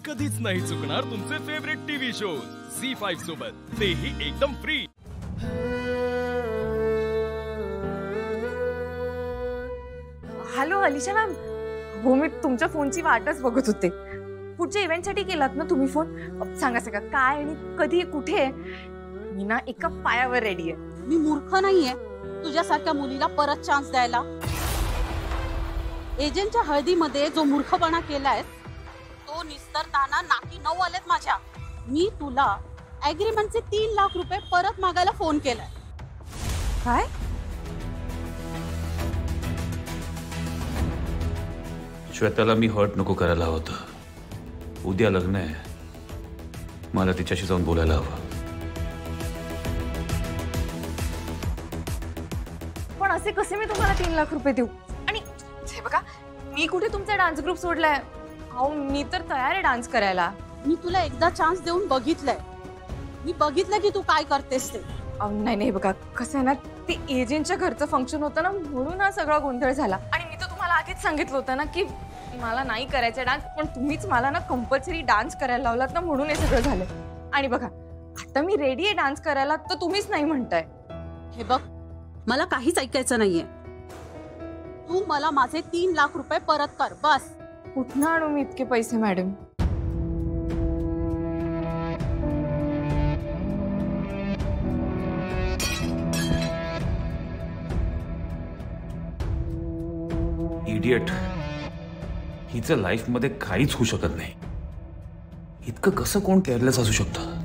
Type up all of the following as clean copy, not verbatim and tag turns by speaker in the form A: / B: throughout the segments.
A: कधीच नाही चुकणार तुमचे फेवरेट टीव्ही शोज झी5 सोबत, तेही एकदम फ्री।
B: हॅलो अलिशा मॅम, हो मी तुमच्या फोनची वाटच बघत होते। पुढच्या इव्हेंटसाठी केलात ना तुम्ही फोन? सांगा सांगा काय आणि कधी कुठे? मी ना एका पायावर रेडी आहे।
C: मी मूर्ख नाहीये तुझ्यासारख्या मुलीला परत चान्स द्यायला। एजंटच्या हळदीमध्ये जो मूर्खपणा केलाय तो निस्तरताना नाकी 9 आलेत माझ्या। मी तुला ॲग्रीमेंटचे 3 लाख रुपये परत मागायला फोन केलाय।
B: काय?
D: श्वेताला मी हर्ट नको करायला हवं होतं। उद्या लग्न आहे, मला तिच्याशी जाऊन बोलायला हवं।
B: पण असे कसे मी तुम्हाला 3 लाख रुपये देऊ? आणि हे बघा, मी कुठे तुमचा डान्स ग्रुप सोडलाय? अहो मी तर तयार आहे डान्स करायला।
C: मी तुला एकदा चान्स देऊन बघितलंय, मी बघितलं की तू काय करतेस ते।
B: नाही नाही बघा, कसं आहे ना, ते एजंटच्या घरचं फंक्शन होतं ना, म्हणून हा सगळा गोंधळ झाला। आणि मी तर तुम्हाला आधीच सांगितलं होतं ना की मला नाही करायचं डान्स, पण तुम्हीच मला ना कंपल्सरी डान्स करायला लावलात ना, म्हणून हे सगळं झालं। आणि बघा आता मी रेडी आहे डान्स करायला, तर तुम्हीच नाही म्हणताय।
C: हे बघ, मला काहीच ऐकायचं नाहीये। तू मला माझे 3 लाख रुपये परत कर बस।
B: कुठनं आणू मी इतके पैसे मॅडम?
D: इडियट, हिचं लाईफ मध्ये काहीच होऊ शकत नाही। इतकं कसं कोण केअरलेस असू शकतं?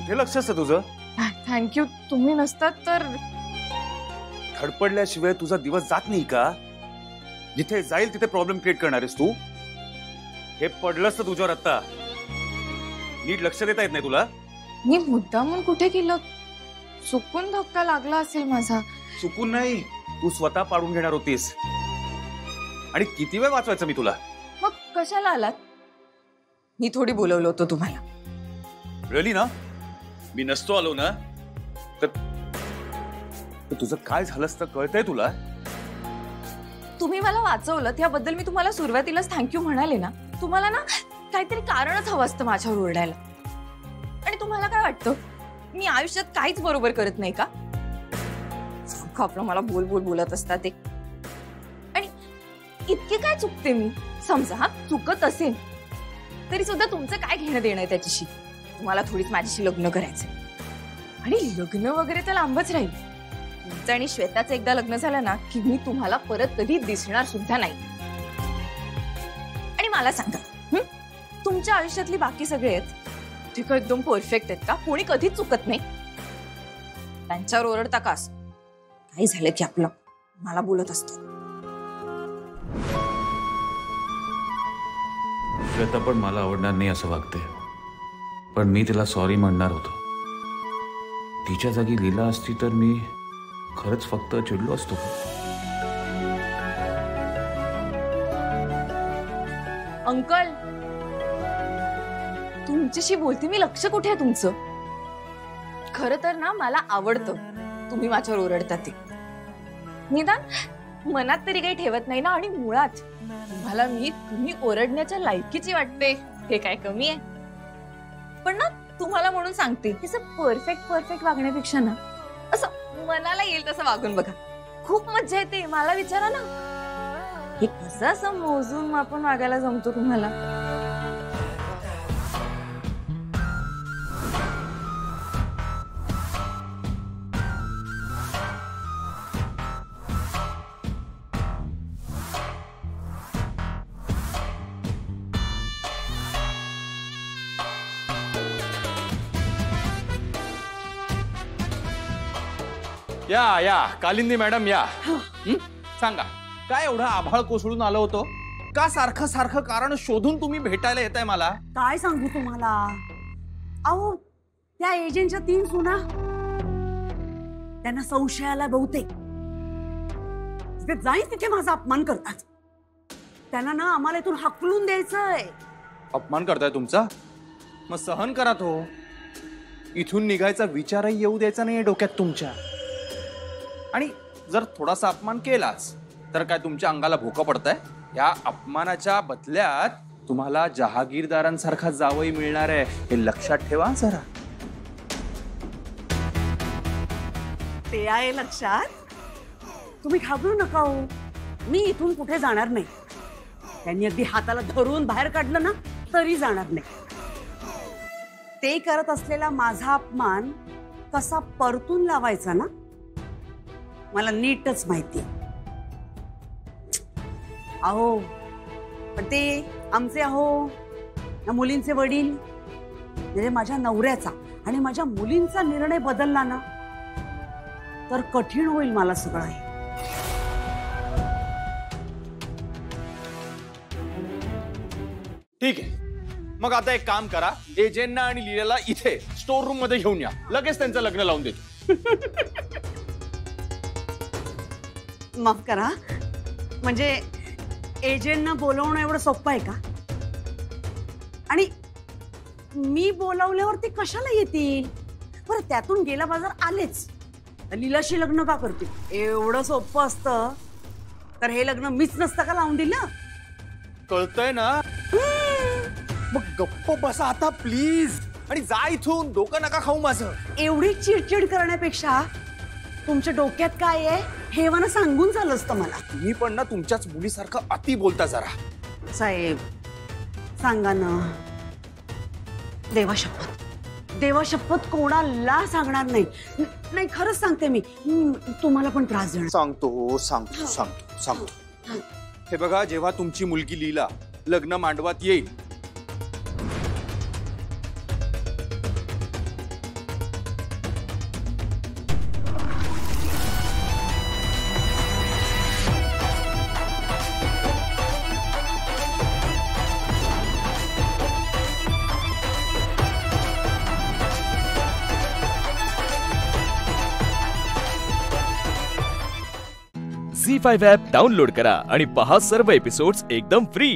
E: हे लक्ष असतं तुझं?
B: थँक्यू, तुम्ही नसतात तर
E: धडपडल्याशिवाय तुझा दिवस जात नाही का? जिथे जाईल तिथे प्रॉब्लेम क्रिएट करणारेस तू। हे पडलंस तर तुझ्यावर आता नीट लक्ष देता येत नाही तुला।
B: मी मुद्दामून कुठे केलं? चुकून धक्का लागला असेल माझा।
E: चुकून नाही, तू स्वतः पाडून घेणार होतीस। आणि किती वेळ वाचवायचं मी तुला?
B: मग कशाला आलात? मी थोडी बोलवलं होतं तुम्हाला।
E: रिअली ना? मी नसतो आलो ना तर तुझं काय झालं असतं कळतंय तुला?
B: तुम्ही मला वाचवलं त्याबद्दल मी तुम्हाला सुरुवातीलाच थँक्यू म्हणाले ना। तुम्हाला ना काहीतरी कारणच हवं असतं माझ्यावर ओरडायला। आणि तुम्हाला काय वाटतं, मी आयुष्यात काहीच बरोबर करत नाही का? आपलं मला बोल बोल बोलत असतात ते। आणि इतके काय चुकते मी? समजा हा चुकत असेल तरी सुद्धा तुमचं काय घेणं देणं आहे त्याच्याशी? तुम्हाला थोडीच माझ्याशी लग्न करायचंय, आणि लग्न वगैरे तर लांबच राहील। तुमचं आणि श्वेताचं एकदा लग्न झालं ना की मी तुम्हाला परत कधी दिसणार सुद्धा नाही। आणि मला सांगा, तुमच्या आयुष्यातली बाकी सगळे आहेत ते का एकदम परफेक्ट आहेत का? कोणी कधीच चुकत नाही? त्यांच्यावर ओरडता का? काही झालं की आपलं मला बोलत असतो।
D: श्वेता पण मला आवडणार नाही असं वागते, पण मी तिला सॉरी म्हणणार होतो। तिच्या जागी लीला असती तर मी खरंच फक्त चिडलो असतो।
B: अंकल, तुमच्याशी बोलते मी, लक्ष कुठे आहे तुमचं? खरं तर ना मला आवडतं तुम्ही माझ्यावर ओरडता ते। निदान मनात तरी काही ठेवत नाही ना. आणि मुळात तुम्हाला मी तुम्ही ओरडण्याच्या लायकीची वाटते हे काय कमी आहे? पण ना तुम्हाला म्हणून सांगते की परफेक्ट वागण्यापेक्षा ना असं मनाला येईल तसं वागून बघा, खूप मज्जा येते. मला विचारा ना, हे कसं असं मोजून मापून वागायला जमतो तुम्हाला?
F: या कालिंदी मॅडम या. सांगा, काय एवढा आभाळ कोसळून आलो होतो? का सारखं सारखं कारण शोधून तुम्ही भेटायला येत आहे मला?
C: काय सांगू तुम्हाला, अहो त्या एजंटच्या 3 सुना, त्यांना संशय आला बहुतेक. ते जाईन तिथे माझा अपमान करतात. त्यांना ना आम्हाला इथून हाकलून द्यायचंय.
F: अपमान करताय तुमचा? मग सहन करा तो. इथून निघायचा विचारही येऊ द्यायचा नाहीये डोक्यात तुमच्या. आणि जर थोडासा अपमान केलाच तर काय तुमच्या अंगाला भोकं पडतंय? या अपमानाच्या बदल्यात तुम्हाला जहागीरदारांसारखा जावई मिळणार आहे, हे लक्षात ठेवा जरा.
C: ते आहे लक्षात. तुम्ही घाबरू नका हो, मी इथून कुठे जाणार नाही. त्यांनी अगदी हाताला धरून बाहेर काढलं ना तरी जाणार नाही. ते करत असलेला माझा अपमान कसा परतून लावायचा ना मला नीटच माहिती. अहो पण ते आमचे अहो या मुलींचे वडील म्हणजे माझ्या नवऱ्याचा आणि माझ्या मुलींचा निर्णय बदलला ना तर कठीण होईल मला सगळं हे.
F: ठीक आहे, मग आता एक काम करा, एजेंना आणि लीलाला इथे स्टोर रूम मध्ये घेऊन या. लगेच त्यांचं लग्न लावून देतो.
C: माफ करा, म्हणजे एजंटना बोलवणं एवढं सोपं आहे का? आणि मी बोलावल्यावर ते कशाला येतील? बरं त्यातून गेला बाजार आलेच, लीलाशी लग्न का करतील? एवढं सोपं असतं तर हे लग्न मीच नसतं का लावून दिलं?
F: कळतंय ना? मग गप्प बसा आता प्लीज आणि जा इथून. डोकं नका खाऊ माझं.
C: एवढी चिडचिड करण्यापेक्षा तुमच्या डोक्यात काय आहे हे मला सांगून झालं असतं मला.
F: तुम्ही पण ना तुमच्याच मुलीसारखं अति बोलता जरा.
C: साहेब सांगा ना, देवा शपथ कोणाला सांगणार नाही. नाही खरंच सांगते मी, तुम्हाला पण त्रास देणार.
F: सांगतो. हे बघा, जेव्हा तुमची मुलगी लीला लग्न मांडवात येईल
A: झी5 ॲप डाउनलोड करा आणि पहा सर्व एपिसोड्स एकदम फ्री.